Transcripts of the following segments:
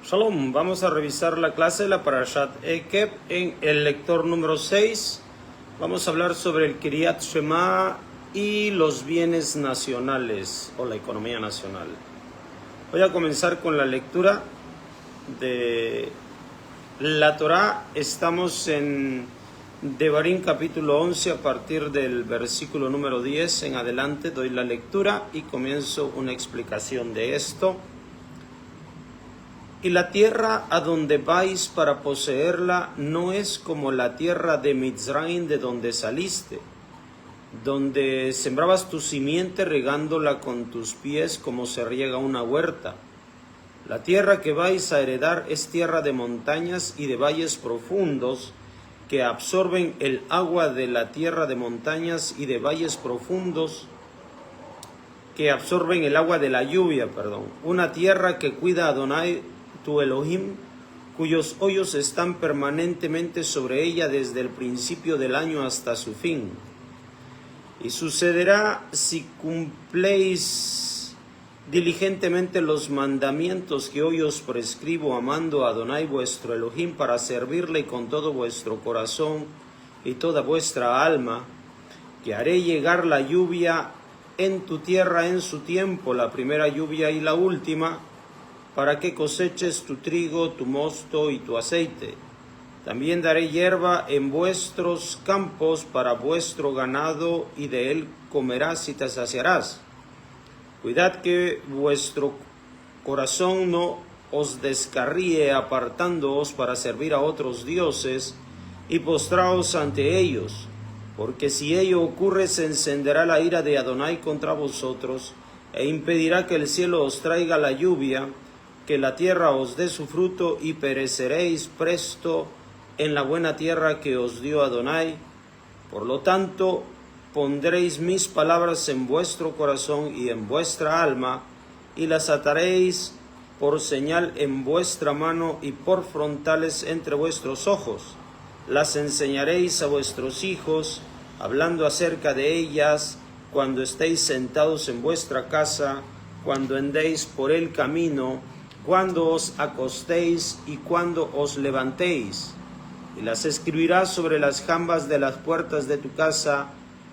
Shalom, vamos a revisar la clase de la Parashat Ekev en el lector número 6. Vamos a hablar sobre el Kiryat Shema y los bienes nacionales o la economía nacional. Voy a comenzar con la lectura de la Torá. Estamos en Devarim capítulo 11 a partir del versículo número 10 en adelante. Doy la lectura y comienzo una explicación de esto. Y la tierra a donde vais para poseerla no es como la tierra de Mitzrayim de donde saliste, donde sembrabas tu simiente regándola con tus pies como se riega una huerta. La tierra que vais a heredar es tierra de montañas y de valles profundos que absorben el agua de la tierra de montañas y de valles profundos que absorben el agua de la lluvia, Una tierra que cuida a Adonai tu Elohim, cuyos hoyos están permanentemente sobre ella desde el principio del año hasta su fin. Y sucederá si cumpléis diligentemente los mandamientos que hoy os prescribo, amando a Adonai vuestro Elohim para servirle con todo vuestro corazón y toda vuestra alma, que haré llegar la lluvia en tu tierra en su tiempo, la primera lluvia y la última, para que coseches tu trigo, tu mosto y tu aceite. También daré hierba en vuestros campos para vuestro ganado, y de él comerás y te saciarás. Cuidad que vuestro corazón no os descarríe apartándoos para servir a otros dioses y postraos ante ellos, porque si ello ocurre se encenderá la ira de Adonai contra vosotros e impedirá que el cielo os traiga la lluvia, que la tierra os dé su fruto, y pereceréis presto en la buena tierra que os dio Adonai. Por lo tanto, pondréis mis palabras en vuestro corazón y en vuestra alma, y las ataréis por señal en vuestra mano y por frontales entre vuestros ojos. Las enseñaréis a vuestros hijos, hablando acerca de ellas cuando estéis sentados en vuestra casa, cuando andéis por el camino, cuando os acostéis y cuando os levantéis, y las escribirás sobre las jambas de las puertas de tu casa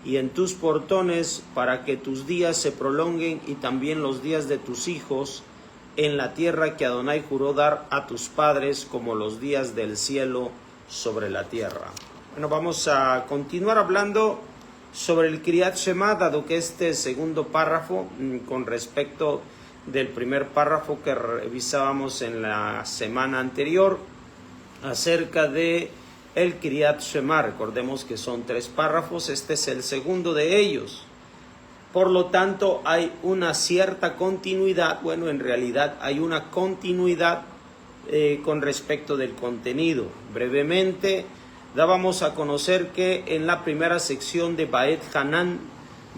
y en tus portones, para que tus días se prolonguen y también los días de tus hijos en la tierra que Adonai juró dar a tus padres, como los días del cielo sobre la tierra. Bueno, vamos a continuar hablando sobre el Kiryat Shema, dado que este segundo párrafo, con respecto del primer párrafo que revisábamos en la semana anterior acerca de el Kiryat Shema. Recordemos que son 3 párrafos, este es el segundo de ellos. Por lo tanto, hay una cierta continuidad, en realidad hay una continuidad con respecto del contenido. Brevemente, dábamos a conocer que en la primera sección de Baet Hanan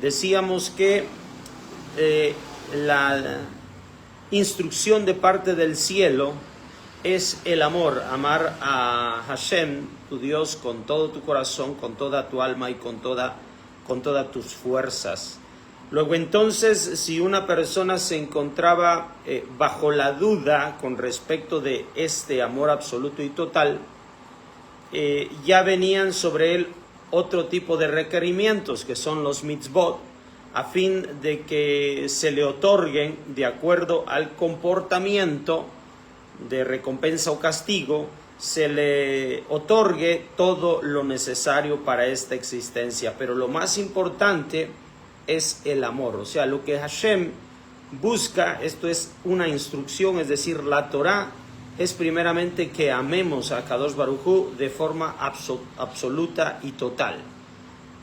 decíamos que la instrucción de parte del cielo es el amor, amar a Hashem, tu Dios, con todo tu corazón, con toda tu alma y con todas tus fuerzas. Luego entonces, si una persona se encontraba bajo la duda con respecto de este amor absoluto y total, ya venían sobre él otro tipo de requerimientos, que son los mitzvot, a fin de que se le otorguen de acuerdo al comportamiento de recompensa o castigo, se le otorgue todo lo necesario para esta existencia. Pero lo más importante es el amor, o sea, lo que Hashem busca, esto es una instrucción, es decir, la Torá es primeramente que amemos a Kadosh Baruj Hu de forma absoluta y total.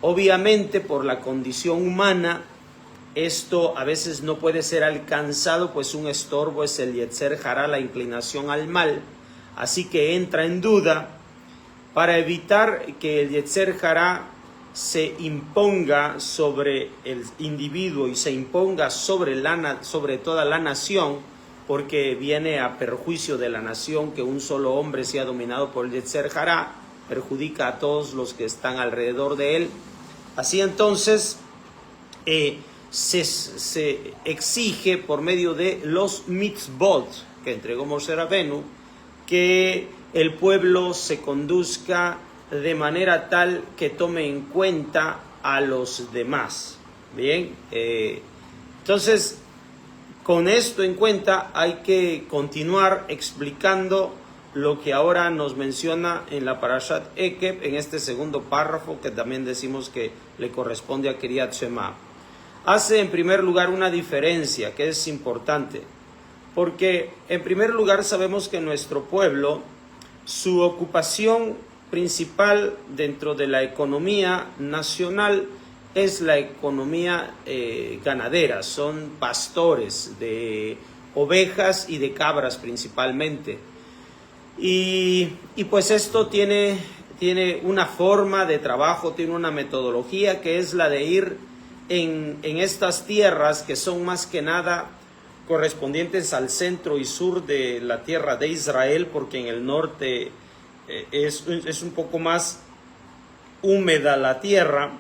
Obviamente, por la condición humana, esto a veces no puede ser alcanzado, pues un estorbo es el Yetzer Hará, la inclinación al mal. Así que entra en duda, para evitar que el Yetzer Hará se imponga sobre el individuo y se imponga sobre toda la nación, porque viene a perjuicio de la nación que un solo hombre sea dominado por el Yetzer Hará, perjudica a todos los que están alrededor de él. Así entonces, se exige por medio de los mitzvot que entregó Moshe Rabenu, que el pueblo se conduzca de manera tal que tome en cuenta a los demás. Bien, entonces con esto en cuenta hay que continuar explicando lo que ahora nos menciona en la Parashat Ekev, en este segundo párrafo que también decimos que le corresponde a Kriyat Shema. Hace en primer lugar una diferencia que es importante, porque en primer lugar sabemos que nuestro pueblo, su ocupación principal dentro de la economía nacional es la economía ganadera, son pastores de ovejas y de cabras principalmente. Y pues esto tiene una forma de trabajo, tiene una metodología que es la de ir en estas tierras que son más que nada correspondientes al centro y sur de la tierra de Israel, porque en el norte es un poco más húmeda la tierra.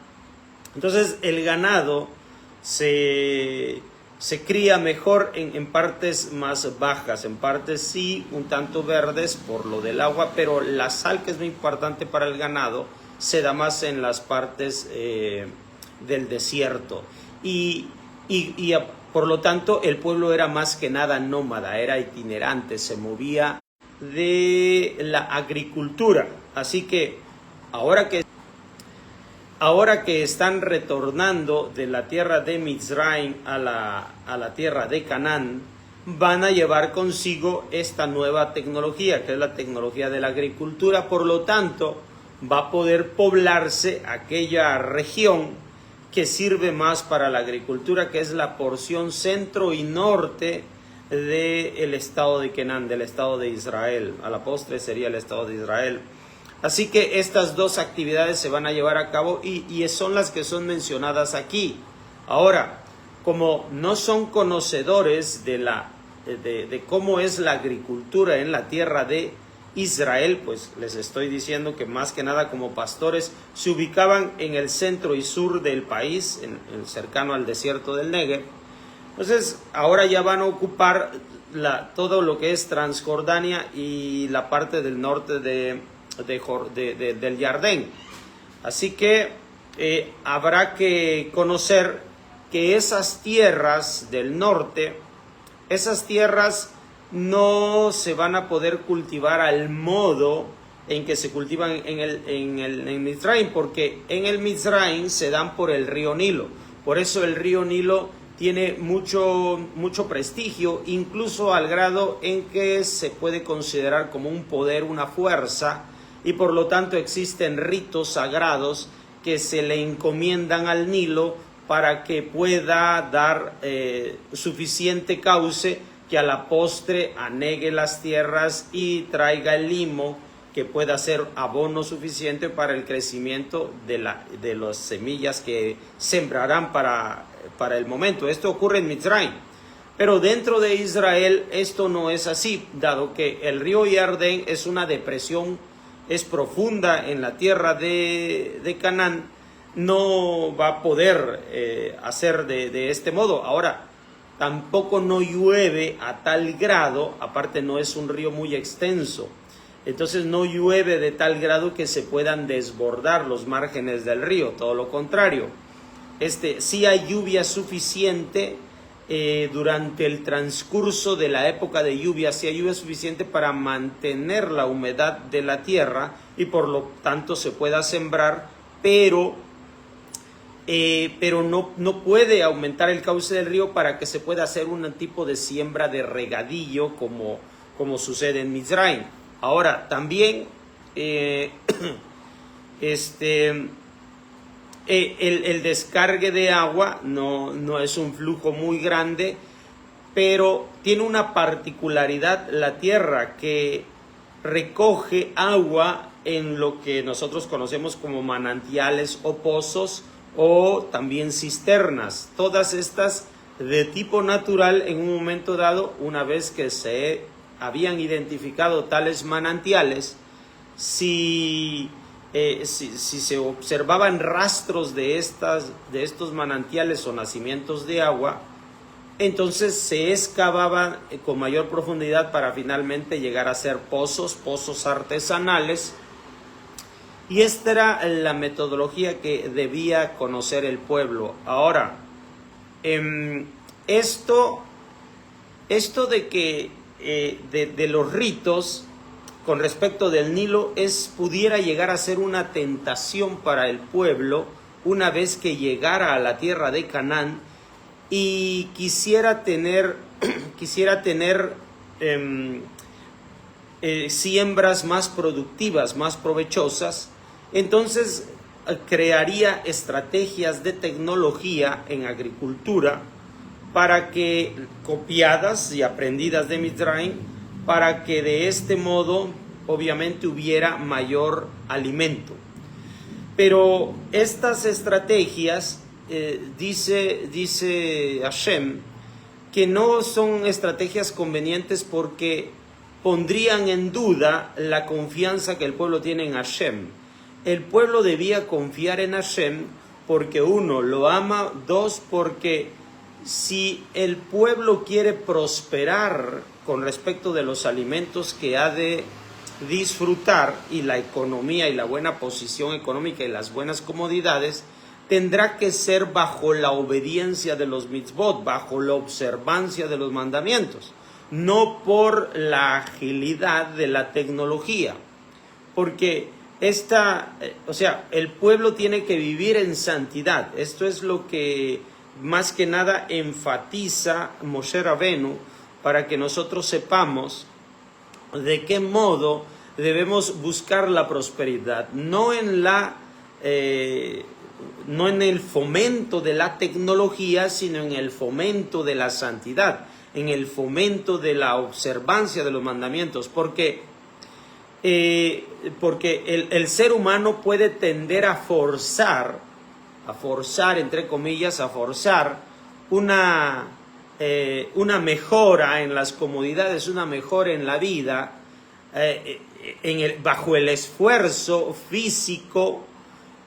Entonces el ganado se cría mejor en partes más bajas, en partes sí un tanto verdes por lo del agua, pero la sal, que es muy importante para el ganado, se da más en las partes del desierto. Y por lo tanto el pueblo era más que nada nómada, era itinerante, se movía de la agricultura. Así que ahora que están retornando de la tierra de Mizraim a la tierra de Canaán, van a llevar consigo esta nueva tecnología, que es la tecnología de la agricultura. Por lo tanto, va a poder poblarse aquella región que sirve más para la agricultura, que es la porción centro y norte del estado de Canaán, del estado de Israel. A la postre sería el estado de Israel. Así que estas dos actividades se van a llevar a cabo y son las que son mencionadas aquí. Ahora, como no son conocedores de cómo es la agricultura en la tierra de Israel, pues les estoy diciendo que más que nada como pastores se ubicaban en el centro y sur del país, cercano al desierto del Negev. Entonces ahora ya van a ocupar todo lo que es Transjordania y la parte del norte del Jardín. Así que habrá que conocer que esas tierras del norte, esas tierras no se van a poder cultivar al modo en que se cultivan en Mizraim, porque en el Mizraim se dan por el río Nilo. Por eso el río Nilo tiene mucho prestigio, incluso al grado en que se puede considerar como un poder, una fuerza, y por lo tanto existen ritos sagrados que se le encomiendan al Nilo para que pueda dar suficiente cauce que a la postre anegue las tierras y traiga el limo que pueda ser abono suficiente para el crecimiento de las semillas que sembrarán para el momento. Esto ocurre en Mizraim. Pero dentro de Israel esto no es así, dado que el río Jardín es una depresión, es profunda en la tierra de Canaán, no va a poder hacer de este modo. Ahora, tampoco no llueve a tal grado, aparte no es un río muy extenso, entonces no llueve de tal grado que se puedan desbordar los márgenes del río, todo lo contrario. Sí hay lluvia suficiente durante el transcurso de la época de lluvia, sí hay lluvia suficiente para mantener la humedad de la tierra y por lo tanto se pueda sembrar, pero no puede aumentar el cauce del río para que se pueda hacer un tipo de siembra de regadillo como sucede en Mizraim. Ahora, también el descargue de agua no es un flujo muy grande, pero tiene una particularidad la tierra que recoge agua en lo que nosotros conocemos como manantiales o pozos, o también cisternas, todas estas de tipo natural. En un momento dado, una vez que se habían identificado tales manantiales, si si se observaban rastros de estos manantiales o nacimientos de agua, entonces se excavaban con mayor profundidad para finalmente llegar a ser pozos artesanales. Y esta era la metodología que debía conocer el pueblo. Ahora, esto de que de los ritos con respecto del Nilo pudiera llegar a ser una tentación para el pueblo una vez que llegara a la tierra de Canaán y quisiera tener siembras más productivas, más provechosas. Entonces crearía estrategias de tecnología en agricultura para que, copiadas y aprendidas de Mizraim, para que de este modo obviamente hubiera mayor alimento. Pero estas estrategias, dice Hashem, que no son estrategias convenientes porque pondrían en duda la confianza que el pueblo tiene en Hashem. El pueblo debía confiar en Hashem porque uno, lo ama, dos, porque si el pueblo quiere prosperar con respecto de los alimentos que ha de disfrutar y la economía y la buena posición económica y las buenas comodidades, tendrá que ser bajo la obediencia de los mitzvot, bajo la observancia de los mandamientos, no por la agilidad de la tecnología, porque el pueblo tiene que vivir en santidad. Esto es lo que más que nada enfatiza Moshe Rabenu, para que nosotros sepamos de qué modo debemos buscar la prosperidad, no en el fomento de la tecnología, sino en el fomento de la santidad, en el fomento de la observancia de los mandamientos, porque el ser humano puede tender a forzar, entre comillas, a forzar una mejora en las comodidades, una mejora en la vida, bajo el esfuerzo físico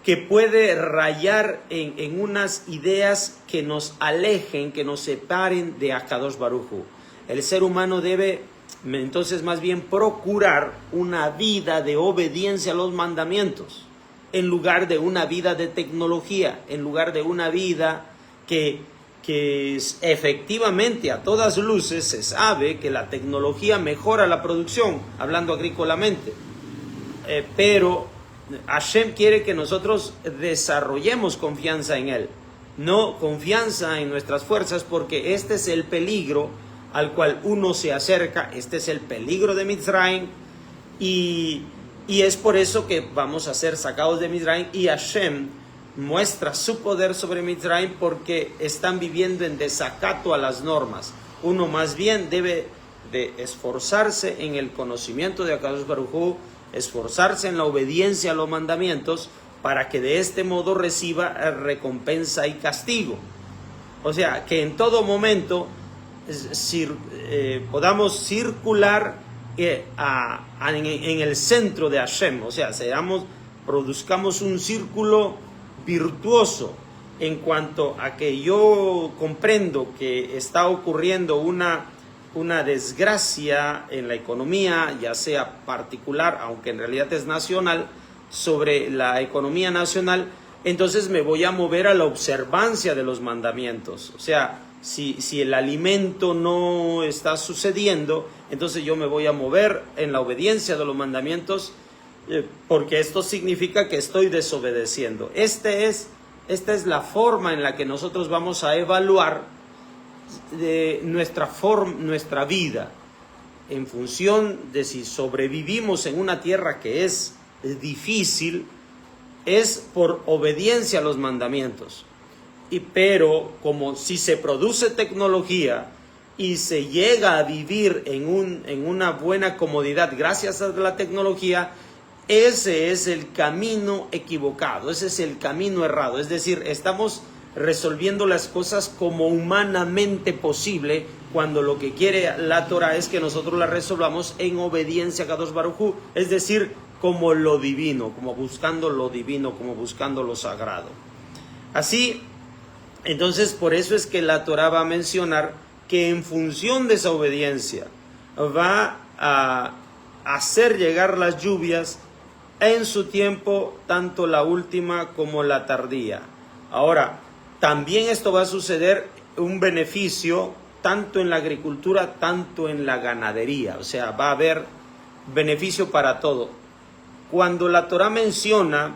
que puede rayar en unas ideas que nos alejen, que nos separen de Akadosh Baruj Hu. El ser humano debe entonces más bien procurar una vida de obediencia a los mandamientos, en lugar de una vida de tecnología, en lugar de una vida que efectivamente a todas luces se sabe que la tecnología mejora la producción, hablando agrícolamente, pero Hashem quiere que nosotros desarrollemos confianza en Él, no confianza en nuestras fuerzas, porque este es el peligro al cual uno se acerca, este es el peligro de Mizraim, y es por eso que vamos a ser sacados de Mizraim, y Hashem muestra su poder sobre Mizraim porque están viviendo en desacato a las normas. Uno más bien debe de esforzarse en el conocimiento de Akadosh Baruj Hu, esforzarse en la obediencia a los mandamientos, para que de este modo reciba recompensa y castigo. O sea, que en todo momento podamos circular en el centro de Hashem. O sea, produzcamos un círculo virtuoso en cuanto a que yo comprendo que está ocurriendo una desgracia en la economía, ya sea particular, aunque en realidad es nacional, sobre la economía nacional. Entonces me voy a mover a la observancia de los mandamientos. O sea, si el alimento no está sucediendo, entonces yo me voy a mover en la obediencia de los mandamientos, porque esto significa que estoy desobedeciendo. Esta es la forma en la que nosotros vamos a evaluar nuestra vida, en función de si sobrevivimos en una tierra que es difícil, es por obediencia a los mandamientos. Pero como si se produce tecnología y se llega a vivir en una buena comodidad gracias a la tecnología, ese es el camino equivocado, ese es el camino errado. Es decir, estamos resolviendo las cosas como humanamente posible cuando lo que quiere la Torah es que nosotros la resolvamos en obediencia a Kadosh Baruj Hu, es decir, como lo divino, como buscando lo divino, como buscando lo sagrado. Así, entonces, por eso es que la Torah va a mencionar que en función de esa obediencia va a hacer llegar las lluvias en su tiempo, tanto la última como la tardía. Ahora, también esto va a suceder un beneficio tanto en la agricultura, tanto en la ganadería. O sea, va a haber beneficio para todo. Cuando la Torah menciona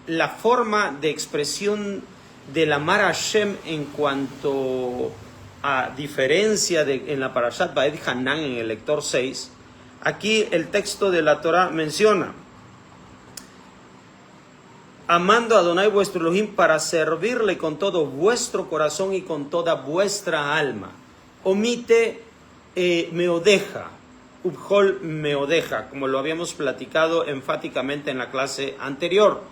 la forma de expresión del amar a Hashem en cuanto a diferencia en la Parashat Vaed Hanan, en el lector 6, aquí el texto de la Torah menciona: amando a Adonai vuestro Elohim para servirle con todo vuestro corazón y con toda vuestra alma. Omite meodeja, ubhol meodeja, como lo habíamos platicado enfáticamente en la clase anterior.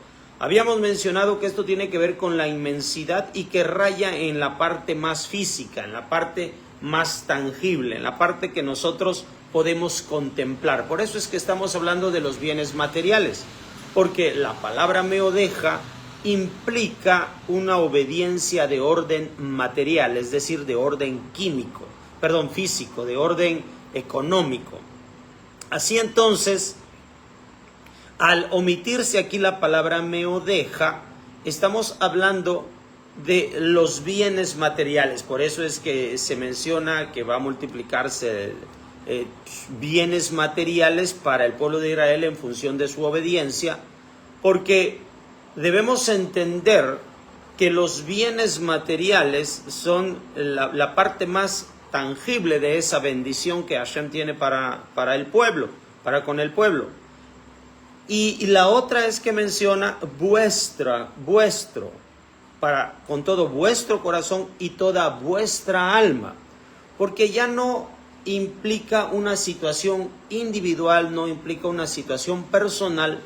Habíamos mencionado que esto tiene que ver con la inmensidad y que raya en la parte más física, en la parte más tangible, en la parte que nosotros podemos contemplar. Por eso es que estamos hablando de los bienes materiales, porque la palabra meodeja implica una obediencia de orden material, es decir, de orden físico, de orden económico. Así entonces, al omitirse aquí la palabra meodeja, estamos hablando de los bienes materiales. Por eso es que se menciona que va a multiplicarse bienes materiales para el pueblo de Israel en función de su obediencia, porque debemos entender que los bienes materiales son la parte más tangible de esa bendición que Hashem tiene para el pueblo, para con el pueblo. Y la otra es que menciona vuestro, con todo vuestro corazón y toda vuestra alma, porque ya no implica una situación individual, no implica una situación personal,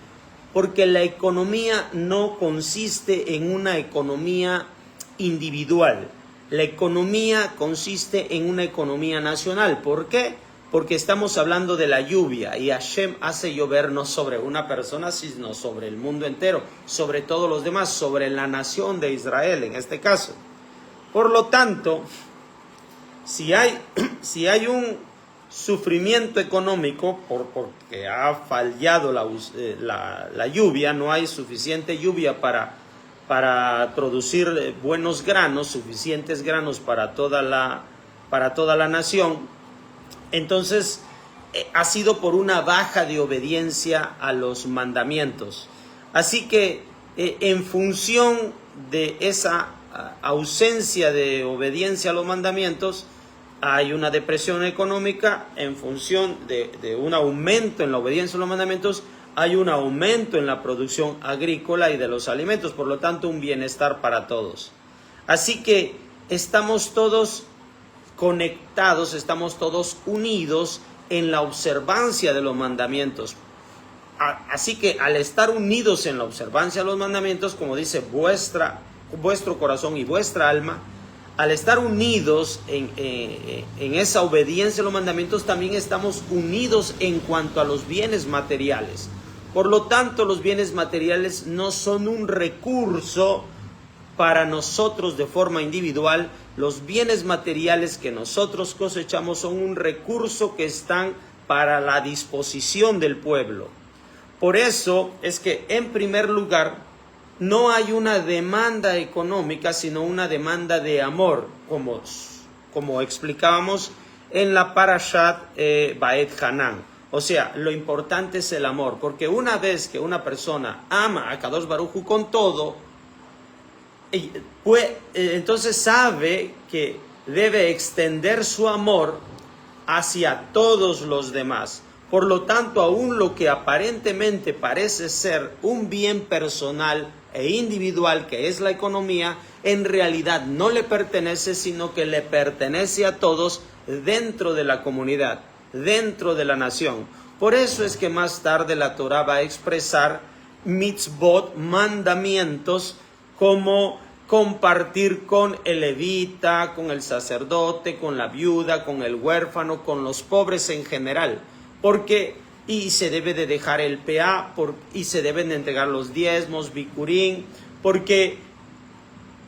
porque la economía no consiste en una economía individual. La economía consiste en una economía nacional. ¿Por qué? Porque estamos hablando de la lluvia y Hashem hace llover no sobre una persona, sino sobre el mundo entero, sobre todos los demás, sobre la nación de Israel en este caso. Por lo tanto, si hay un sufrimiento económico porque ha fallado la lluvia, no hay suficiente lluvia para producir buenos granos, suficientes granos para toda la nación, entonces ha sido por una baja de obediencia a los mandamientos. Así que en función de esa ausencia de obediencia a los mandamientos, hay una depresión económica. En función de un aumento en la obediencia a los mandamientos, hay un aumento en la producción agrícola y de los alimentos, por lo tanto un bienestar para todos. Así que estamos todos conectados, estamos todos unidos en la observancia de los mandamientos. Así que al estar unidos en la observancia de los mandamientos, como dice vuestro corazón y vuestra alma, al estar unidos en esa obediencia a los mandamientos, también estamos unidos en cuanto a los bienes materiales. Por lo tanto, los bienes materiales no son un recurso para nosotros de forma individual. Los bienes materiales que nosotros cosechamos son un recurso que están para la disposición del pueblo. Por eso es que, en primer lugar, no hay una demanda económica, sino una demanda de amor, como explicábamos en la Parashat Vaed Hanan. O sea, lo importante es el amor, porque una vez que una persona ama a Kadosh Baruj Hu con todo, entonces sabe que debe extender su amor hacia todos los demás. Por lo tanto, aún lo que aparentemente parece ser un bien personal e individual, que es la economía, en realidad no le pertenece, sino que le pertenece a todos dentro de la comunidad, dentro de la nación. Por eso es que más tarde la Torah va a expresar mitzvot, mandamientos, como compartir con el levita, con el sacerdote, con la viuda, con el huérfano, con los pobres en general, y se debe de dejar el PA, y se deben de entregar los diezmos, bikurim, porque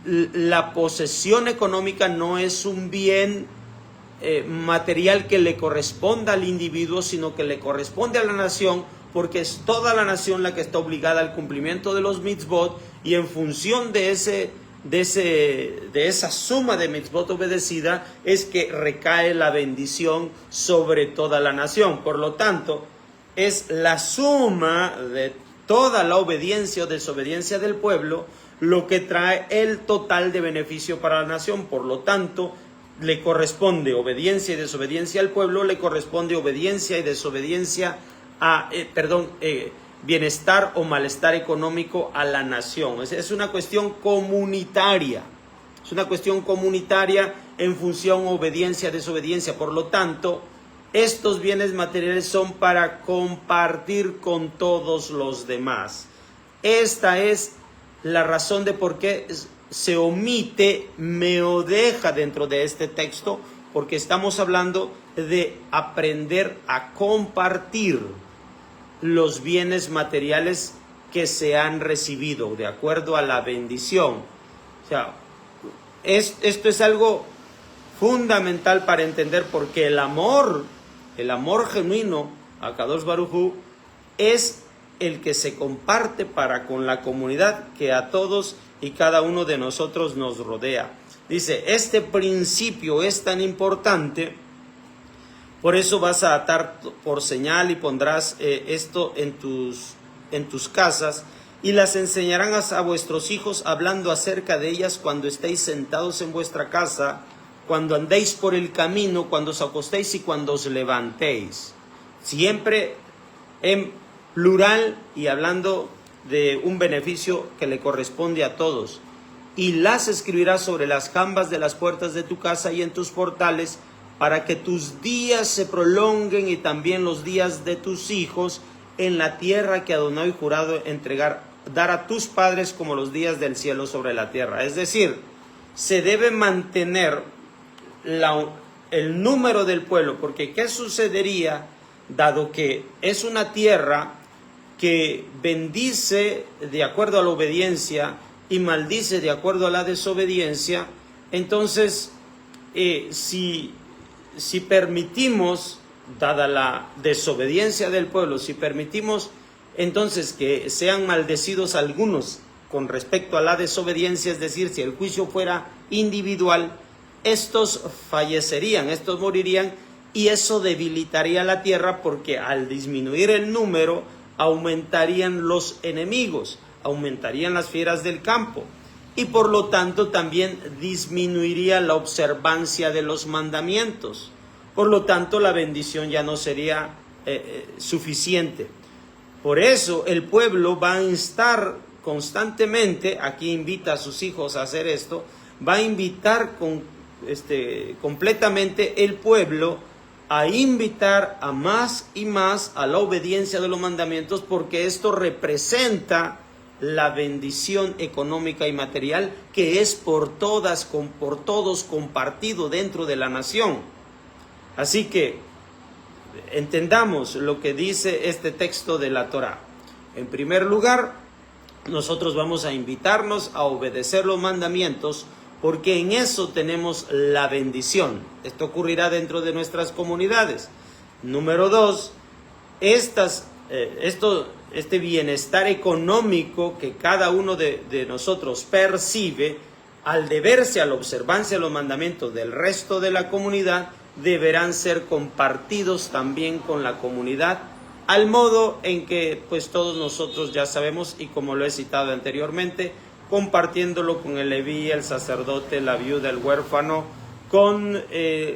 la posesión económica no es un bien material que le corresponda al individuo, sino que le corresponde a la nación, porque es toda la nación la que está obligada al cumplimiento de los mitzvot, y en función de esa suma de mitzvot obedecida es que recae la bendición sobre toda la nación. Por lo tanto, es la suma de toda la obediencia o desobediencia del pueblo lo que trae el total de beneficio para la nación. Por lo tanto, le corresponde obediencia y desobediencia al pueblo, le corresponde obediencia y desobediencia bienestar o malestar económico a la nación. Es una cuestión comunitaria. Es una cuestión comunitaria en función obediencia, desobediencia. Por lo tanto, estos bienes materiales son para compartir con todos los demás. Esta es la razón de por qué se omite meodeja dentro de este texto, porque estamos hablando de aprender a compartir los bienes materiales que se han recibido de acuerdo a la bendición. O sea, esto es algo fundamental para entender, porque el amor genuino a Kadosh Baruj Hu es el que se comparte para con la comunidad que a todos y cada uno de nosotros nos rodea. Dice, este principio es tan importante, por eso vas a atar por señal y pondrás esto en tus casas, y las enseñarán a vuestros hijos, hablando acerca de ellas cuando estéis sentados en vuestra casa, cuando andéis por el camino, cuando os acostéis y cuando os levantéis. Siempre en plural y hablando de un beneficio que le corresponde a todos. Y las escribirás sobre las jambas de las puertas de tu casa y en tus portales, para que tus días se prolonguen y también los días de tus hijos en la tierra que Adonai jurado dar a tus padres, como los días del cielo sobre la tierra. Es decir, se debe mantener el número del pueblo, porque ¿qué sucedería dado que es una tierra que bendice de acuerdo a la obediencia y maldice de acuerdo a la desobediencia? Entonces, si permitimos, dada la desobediencia del pueblo, si permitimos entonces que sean maldecidos algunos con respecto a la desobediencia, es decir, si el juicio fuera individual, estos fallecerían, estos morirían, y eso debilitaría la tierra, porque al disminuir el número aumentarían los enemigos, aumentarían las fieras del campo, y por lo tanto también disminuiría la observancia de los mandamientos. Por lo tanto, la bendición ya no sería suficiente. Por eso el pueblo va a instar constantemente, aquí invita a sus hijos a hacer esto, va a invitar completamente el pueblo a invitar a más y más a la obediencia de los mandamientos, porque esto representa la bendición económica y material que es por todos compartido dentro de la nación. Así que entendamos lo que dice este texto de la Torá. En primer lugar, nosotros vamos a invitarnos a obedecer los mandamientos, porque en eso tenemos la bendición. Esto ocurrirá dentro de nuestras comunidades. Número dos, este bienestar económico que cada uno de nosotros percibe, al deberse a la observancia de los mandamientos del resto de la comunidad, deberán ser compartidos también con la comunidad, al modo en que pues todos nosotros ya sabemos, y como lo he citado anteriormente, compartiéndolo con el leví, el sacerdote, la viuda, el huérfano, con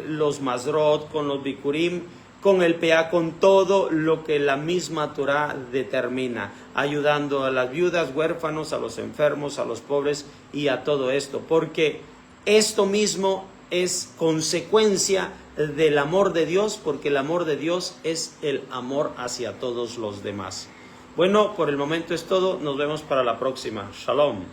los masrot, con los bikurim, con el PA, con todo lo que la misma Torá determina, ayudando a las viudas, huérfanos, a los enfermos, a los pobres y a todo esto, porque esto mismo es consecuencia del amor de Dios, porque el amor de Dios es el amor hacia todos los demás. Bueno, por el momento es todo. Nos vemos para la próxima. Shalom.